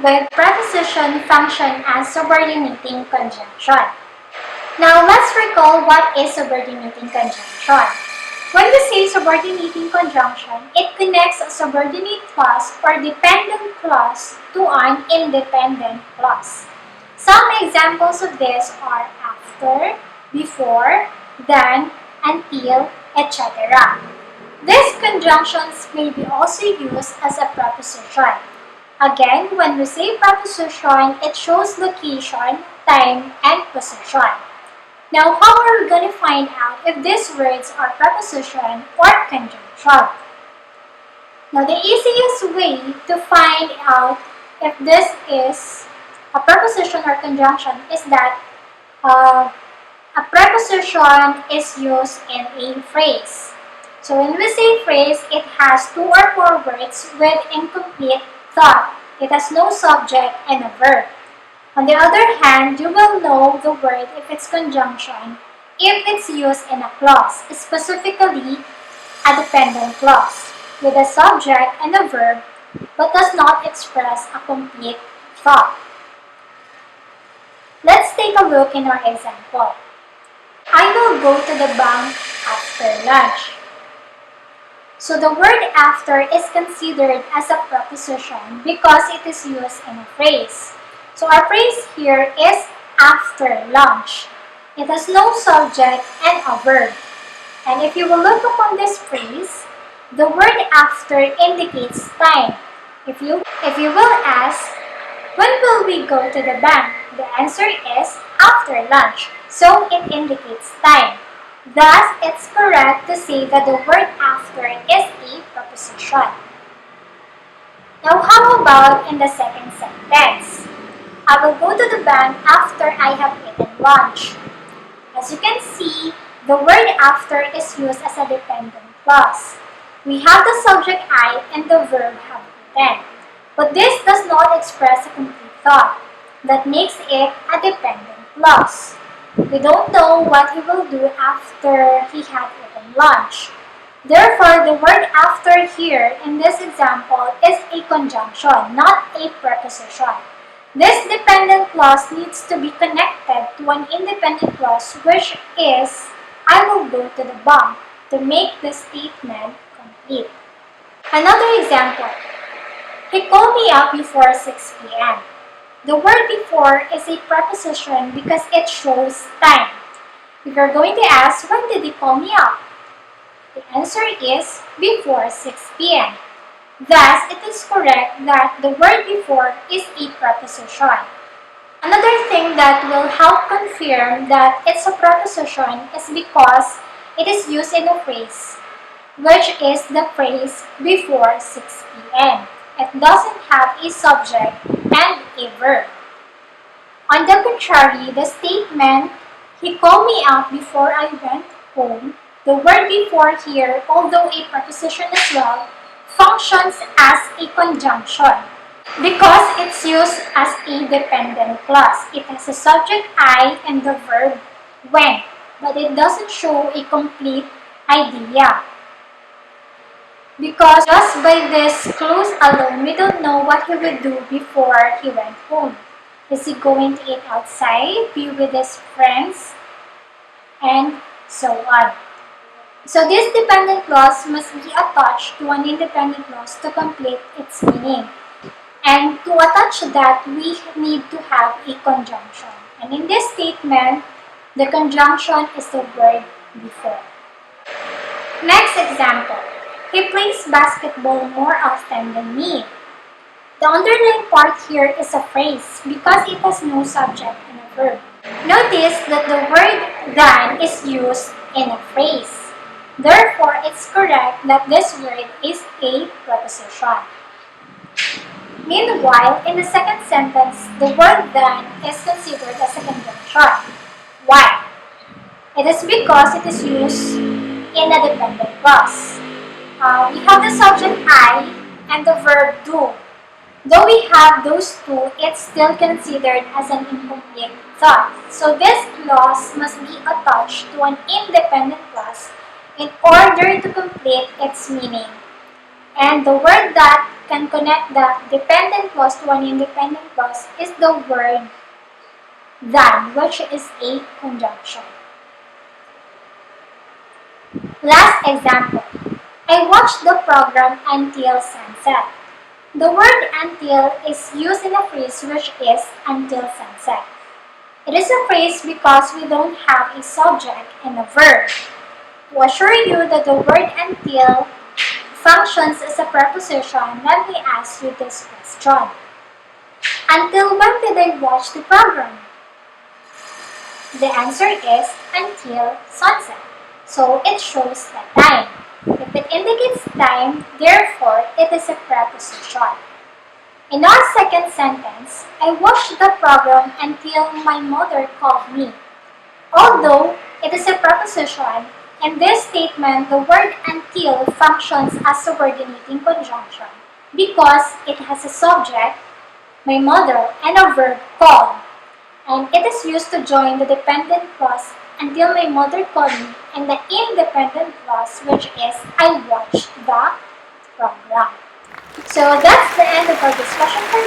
with preposition function as subordinating conjunction. Now let's recall what is subordinating conjunction. When we say subordinating conjunction, it connects a subordinate clause or dependent clause to an independent clause. Some examples of this are after, before, than, until, etc. These conjunctions may be also used as a preposition. Again, when we say preposition, it shows location, time, and position. Now, how are we going to find out if these words are preposition or conjunction? Now, the easiest way to find out if this is a preposition or conjunction is that a preposition is used in a phrase. So when we say phrase, it has two or more words with incomplete thought. It has no subject and a verb. On the other hand, you will know the word if it's conjunction if it's used in a clause, specifically a dependent clause, with a subject and a verb but does not express a complete thought. Let's take a look in our example. I will go to the bank after lunch. So the word after is considered as a preposition because it is used in a phrase. So our phrase here is after lunch. It has no subject and a verb. And if you will look upon this phrase, the word after indicates time. If you will ask, when will we go to the bank? The answer is after lunch. So it indicates time. Thus, it's correct to say that the word after is a preposition. Now, how about in the second sentence? I will go to the bank after I have eaten lunch. As you can see, the word after is used as a dependent clause. We have the subject I and the verb have eaten. But this does not express a complete thought. That makes it a dependent clause. We don't know what he will do after he had eaten lunch. Therefore, the word after here in this example is a conjunction, not a preposition. This dependent clause needs to be connected to an independent clause, which is I will go to the bank, to make the statement complete. Another example. He called me up before 6 p.m. The word before is a preposition because it shows time. If you're going to ask, when did he call me up? The answer is before 6 p.m. Thus, it is correct that the word before is a preposition. Another thing that will help confirm that it's a preposition is because it is used in a phrase, which is the phrase before 6 p.m. It doesn't have a subject and a verb. On the contrary, the statement, he called me up before I went home, the word before here, although a preposition as well, functions as a conjunction because it's used as a dependent clause. It has a subject I and the verb when, but it doesn't show a complete idea. Because just by this clues alone, we don't know what he would do before he went home. Is he going to eat outside, be with his friends, and so on. So this dependent clause must be attached to an independent clause to complete its meaning. And to attach that, we need to have a conjunction. And in this statement, the conjunction is the word before. Next example. He plays basketball more often than me. The underlined part here is a phrase because it has no subject and a verb. Notice that the word than is used in a phrase. Therefore, it's correct that this word is a preposition. Meanwhile, in the second sentence, the word than is considered as a conjunction. Why? It is because it is used in a dependent clause. We have the subject I and the verb do. Though we have those two, it's still considered as an incomplete thought. So this clause must be attached to an independent clause in order to complete its meaning. And the word that can connect the dependent clause to an independent clause is the word than, which is a conjunction. Last example. I watched the program until sunset. The word until is used in a phrase which is until sunset. It is a phrase because we don't have a subject and a verb. To assure you that the word until functions as a preposition, let me ask you this question. Until when did I watch the program? The answer is until sunset. So it shows the time. If it indicates time, therefore it is a preposition. In our second sentence, I watched the program until my mother called me. Although it is a preposition, in this statement, the word until functions as subordinating conjunction because it has a subject, my mother, and a verb, call. And it is used to join the dependent clause until my mother called me and the independent clause, which is I watched the program. So that's the end of our discussion for